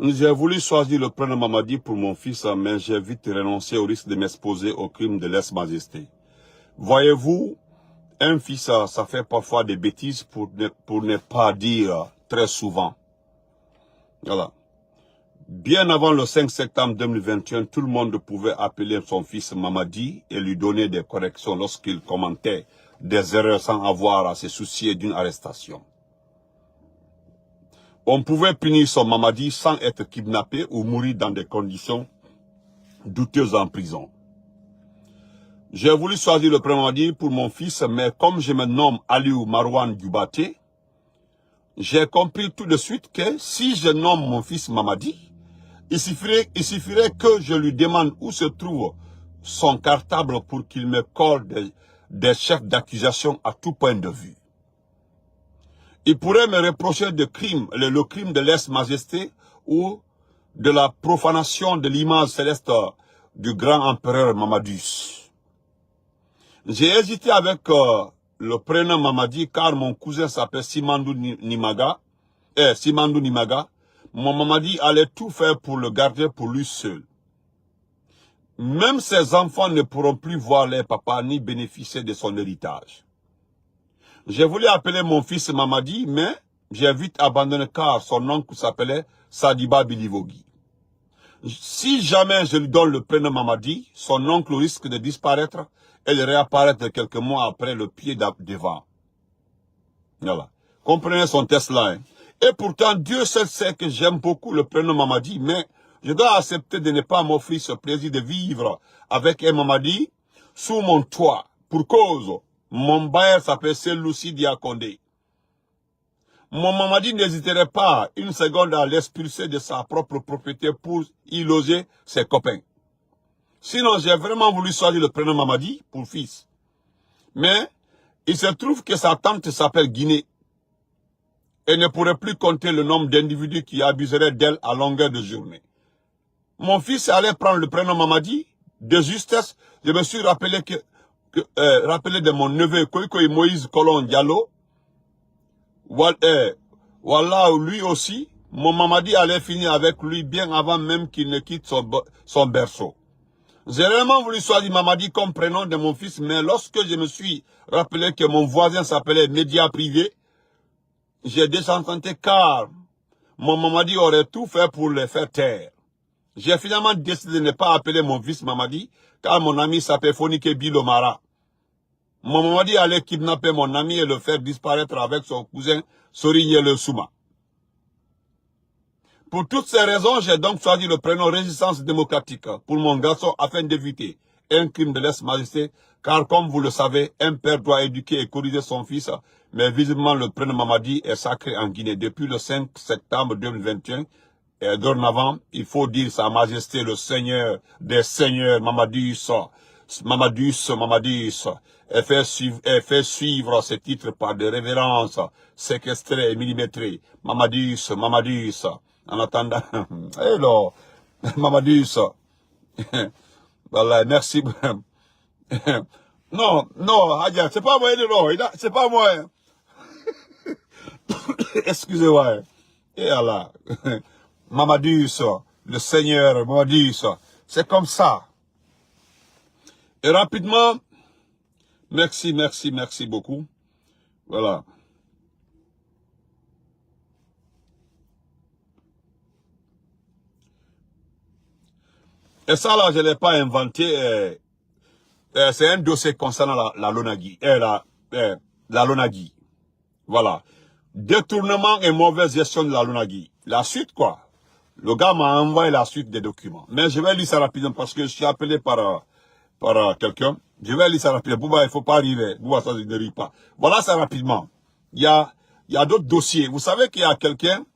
J'ai voulu choisir le prénom Mamadi pour mon fils, mais j'ai vite renoncé au risque de m'exposer au crime de lèse-majesté. Voyez-vous, un fils, ça fait parfois des bêtises pour ne pas dire très souvent. Voilà. Bien avant le 5 septembre 2021, tout le monde pouvait appeler son fils Mamadi et lui donner des corrections lorsqu'il commentait des erreurs sans avoir à se soucier d'une arrestation. On pouvait punir son Mamadi sans être kidnappé ou mourir dans des conditions douteuses en prison. J'ai voulu choisir le prénom Mamadi pour mon fils, mais comme je me nomme Aliou Marouane Dubaté, j'ai compris tout de suite que si je nomme mon fils Mamadi, il suffirait que je lui demande où se trouve son cartable pour qu'il me colle des chefs d'accusation à tout point de vue. Il pourrait me reprocher le crime de lèse-majesté ou de la profanation de l'image céleste du grand empereur Mamadus. J'ai hésité avec le prénom Mamadi car mon cousin s'appelle Simandou Nimaga. Mon Mamadi allait tout faire pour le garder pour lui seul. Même ses enfants ne pourront plus voir leur papa ni bénéficier de son héritage. J'ai voulu appeler mon fils Mamadi, mais j'ai vite abandonné car son oncle s'appelait Sadiba Bilivogi. Si jamais je lui donne le prénom Mamadi, son oncle risque de disparaître et de réapparaître quelques mois après le pied devant. Voilà. Comprenez son test là. Hein. Et pourtant, Dieu seul sait que j'aime beaucoup le prénom Mamadi, mais je dois accepter de ne pas m'offrir ce plaisir de vivre avec un Mamadi sous mon toit. Pour cause, mon bailleur s'appelle Seloussi Diakondé. Mon Mamadi n'hésiterait pas une seconde à l'expulser de sa propre propriété pour y loger ses copains. Sinon, j'ai vraiment voulu choisir le prénom Mamadi pour fils. Mais il se trouve que sa tante s'appelle Guinée. Elle ne pourrait plus compter le nombre d'individus qui abuseraient d'elle à longueur de journée. Mon fils allait prendre le prénom Mamadi. De justesse, je me suis rappelé de mon neveu Koikoy Moïse Colon Diallo. Voilà, lui aussi, mon Mamadi allait finir avec lui bien avant même qu'il ne quitte son berceau. J'ai vraiment voulu choisir Mamadi comme prénom de mon fils, mais lorsque je me suis rappelé que mon voisin s'appelait Média Privé, j'ai désenchanté car mon Mamadi aurait tout fait pour les faire taire. J'ai finalement décidé de ne pas appeler mon fils Mamadi, car mon ami s'appelle Fonike Bilomara. Mon Mamadi allait kidnapper mon ami et le faire disparaître avec son cousin Sorigne Le Souma. Pour toutes ces raisons, j'ai donc choisi le prénom Résistance démocratique pour mon garçon afin d'éviter un crime de lèse-majesté, car comme vous le savez, un père doit éduquer et corriger son fils, mais visiblement le prénom Mamadi est sacré en Guinée depuis le 5 septembre 2021. Et dorénavant, il faut dire Sa Majesté le Seigneur des Seigneurs, Mamadus, et fait suivre ces titres par des révérences séquestrées et millimétrées. Mamadus. En attendant, hello, Mamadus. Voilà, merci. Non, Hadja, c'est pas moi, non, c'est pas moi. Excusez-moi. Et Allah. Mamadus, le Seigneur, Mamadus. C'est comme ça. Et rapidement, merci beaucoup. Voilà. Et ça là, je ne l'ai pas inventé. C'est un dossier concernant la Lonagui. La Lonagui. Voilà. Détournement et mauvaise gestion de la Lonagui. La suite quoi. Le gars m'a envoyé la suite des documents. Mais je vais lire ça rapidement parce que je suis appelé par quelqu'un. Je vais lire ça rapidement. Bouba, il ne faut pas arriver. Bouba, ça ne rit pas. Voilà ça rapidement. Il y a d'autres dossiers. Vous savez qu'il y a quelqu'un,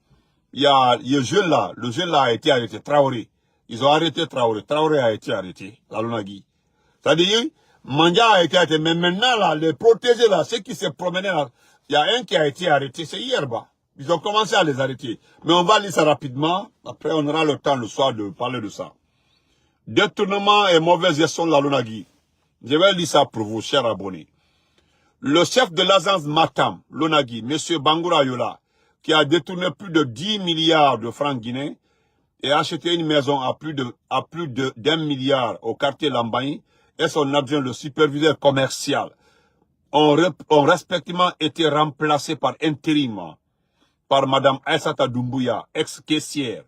il y a le jeune là a été arrêté, Traoré. Ils ont arrêté Traoré. Traoré a été arrêté, la Lonagui. C'est-à-dire, Mandia a été arrêté. Mais maintenant, là, les protégés, là, ceux qui se promenaient là, il y a un qui a été arrêté, c'est hier, bas. Ils ont commencé à les arrêter. Mais on va lire ça rapidement. Après, on aura le temps le soir de parler de ça. Détournement et mauvaise gestion de la Lonagui. Je vais lire ça pour vous, chers abonnés. Le chef de l'agence Matam, Lonagui, M. Bangoura Yola, qui a détourné plus de 10 milliards de francs guinéens, et acheté une maison à plus d'1 milliard au quartier Lambaye et son adjoint, le superviseur commercial, ont respectivement été remplacés par intérim par Madame Aïssata Doumbouya, ex-caissière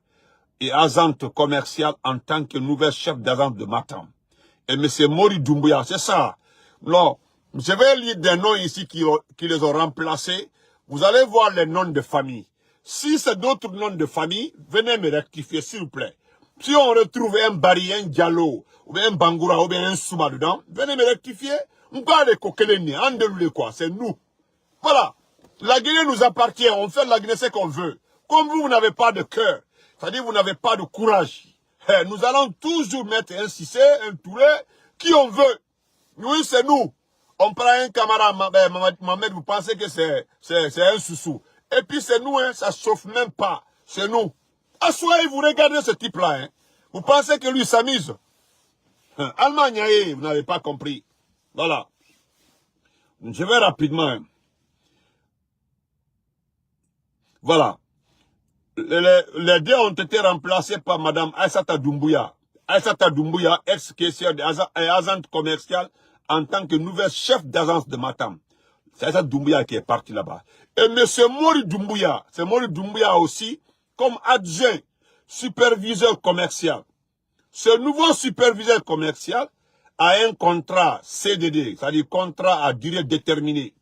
et agente commerciale en tant que nouvelle chef d'agence de Matam. Et M. Mori Doumbouya, c'est ça. Non, je vais lire des noms ici qui les ont remplacés. Vous allez voir les noms de famille. Si c'est d'autres noms de famille, venez me rectifier, s'il vous plaît. Si on retrouve un Bari, un Diallo, ou bien un Bangoura, ou bien un Souma dedans, venez me rectifier. On parle de Kokeleni, Andeloulé quoi, c'est nous. Voilà. La Guinée nous appartient, on fait de la Guinée ce qu'on veut. Comme vous n'avez pas de cœur, c'est-à-dire vous n'avez pas de courage. Nous allons toujours mettre un Cissé, un Touré, qui on veut. Oui, c'est nous. On prend un camarade, Mohamed, vous pensez que c'est un soussou. Et puis c'est nous, hein, ça ne chauffe même pas. C'est nous. Assoyez, vous regardez ce type-là. Hein. Vous pensez que lui s'amuse. Allemagne, vous n'avez pas compris. Voilà. Je vais rapidement. Hein. Voilà. Les deux ont été remplacés par Mme Aïssata Doumbouya. Aïssata Doumbouya, ex-caissière et agente commerciale en tant que nouvelle chef d'agence de Matam. C'est Aïssata Doumbouya qui est parti là-bas. Et M. Mori Doumbouya, c'est Mori Doumbouya aussi, comme adjoint superviseur commercial. Ce nouveau superviseur commercial a un contrat CDD, c'est-à-dire contrat à durée déterminée,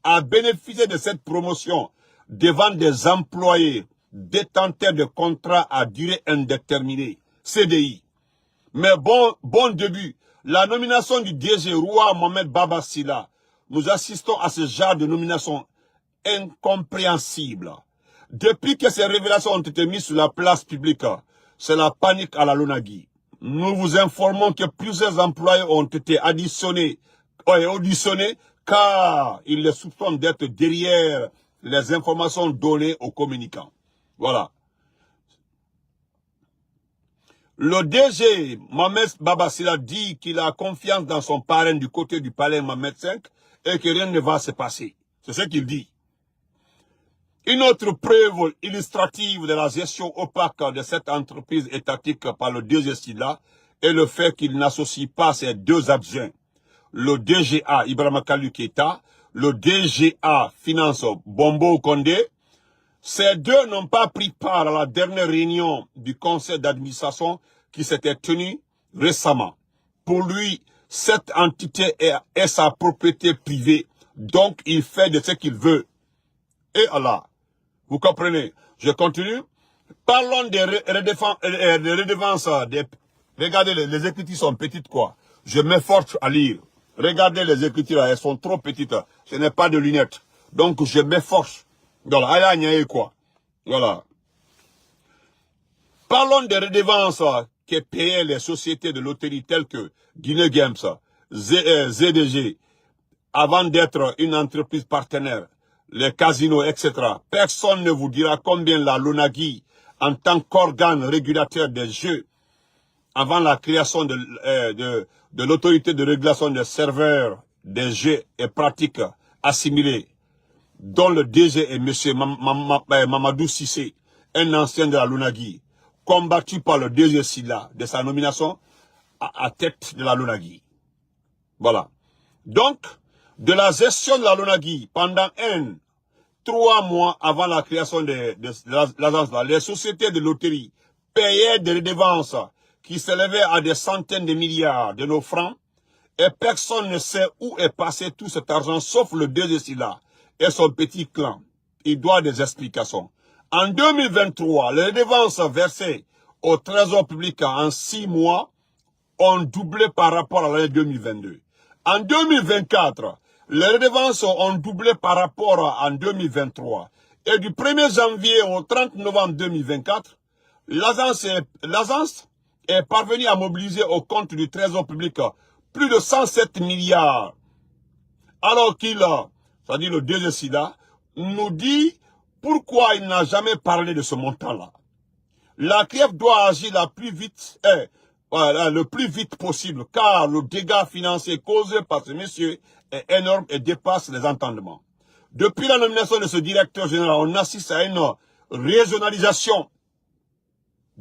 a bénéficié de cette promotion devant des employés détenteurs de contrats à durée indéterminée, CDI. Mais bon début, la nomination du DG Roi Mohamed Baba Silla, nous assistons à ce genre de nomination incompréhensible. Depuis que ces révélations ont été mises sur la place publique, c'est la panique à la Lonagui. Nous vous informons que plusieurs employés ont été auditionnés car ils les soupçonnent d'être derrière les informations données aux communicants. Voilà. Le DG Mohamed Baba Silla dit qu'il a confiance dans son parrain du côté du palais Mohamed V et que rien ne va se passer. C'est ce qu'il dit. Une autre preuve illustrative de la gestion opaque de cette entreprise étatique par le DG Silla est le fait qu'il n'associe pas ses deux adjoints, le DGA Ibrahima Kalou Keita, le DGA Finance Bombo Condé. Ces deux n'ont pas pris part à la dernière réunion du conseil d'administration qui s'était tenue récemment. Pour lui, cette entité est sa propriété privée, donc il fait de ce qu'il veut. Et Allah, vous comprenez? Je continue. Parlons des redevances. Regardez, les écritures sont petites quoi. Je m'efforce à lire. Regardez les écritures, elles sont trop petites. Ce n'est pas de lunettes. Donc je m'efforce. Voilà, quoi. Voilà. Parlons des redevances que payaient les sociétés de loterie telles que Guinée Games, ZDG, avant d'être une entreprise partenaire, les casinos, etc. Personne ne vous dira combien la Lonagui, en tant qu'organe régulateur des jeux, avant la création de l'autorité de régulation des serveurs des jeux et pratiques assimilées, dont le DG est M. Mamadou Sissé, un ancien de la Lonagui, combattu par le DG Silla de sa nomination à tête de la Lonagui. Voilà. Donc, de la gestion de la Lonagui pendant 3 mois avant la création de l'agence, les sociétés de loterie payaient des redevances qui s'élevaient à des centaines de milliards de nos francs et personne ne sait où est passé tout cet argent sauf le DG Silla et son petit clan. Il doit des explications. En 2023, les redevances versées au trésor public en 6 mois ont doublé par rapport à l'année 2022. En 2024, les redevances ont doublé par rapport à 2023. Et du 1er janvier au 30 novembre 2024, l'agence est parvenue à mobiliser au compte du trésor public plus de 107 milliards. Alors qu'il, c'est-à-dire le DG Silla, nous dit pourquoi il n'a jamais parlé de ce montant-là. La CRIEF doit agir le plus vite possible, car le dégât financier causé par ce monsieur est énorme et dépasse les entendements. Depuis la nomination de ce directeur général, on assiste à une régionalisation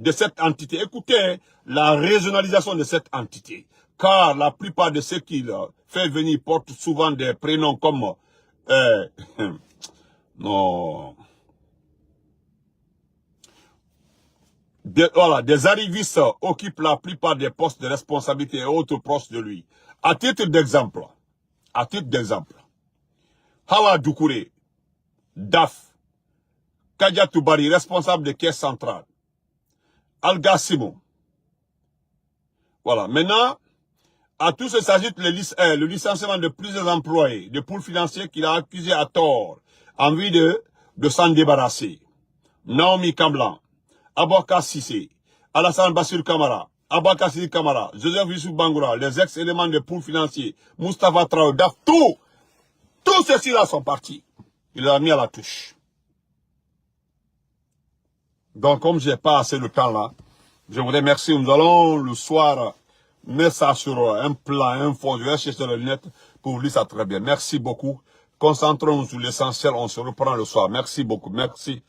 de cette entité. Écoutez la régionalisation de cette entité. Car la plupart de ceux qu'il fait venir portent souvent des prénoms comme... non... Voilà, des arrivistes occupent la plupart des postes de responsabilité et autres proches de lui. À titre d'exemple, Hawa Doukouré, DAF, Kadia Toubari, responsable de caisse centrale, Alga Simon. Voilà, maintenant, à tout ce s'ajoute le licenciement de plusieurs employés de pôles financiers qu'il a accusés à tort, en vue de s'en débarrasser. Naomi Kamblan, Abouaka Sissé, Alassane Bassir Kamara, Abouaka Sissé Kamara, Joseph Yusuf Bangoura, les ex-éléments des pôles financiers, Moustapha Traoré, DAF, tous ceux-ci-là sont partis. Il les a mis à la touche. Donc, comme je n'ai pas assez de temps là, je vous remercie. Nous allons le soir mettre ça sur un plan, un fond. Je vais chercher le net pour vous lire ça très bien. Merci beaucoup. Concentrons-nous sur l'essentiel. On se reprend le soir. Merci beaucoup. Merci.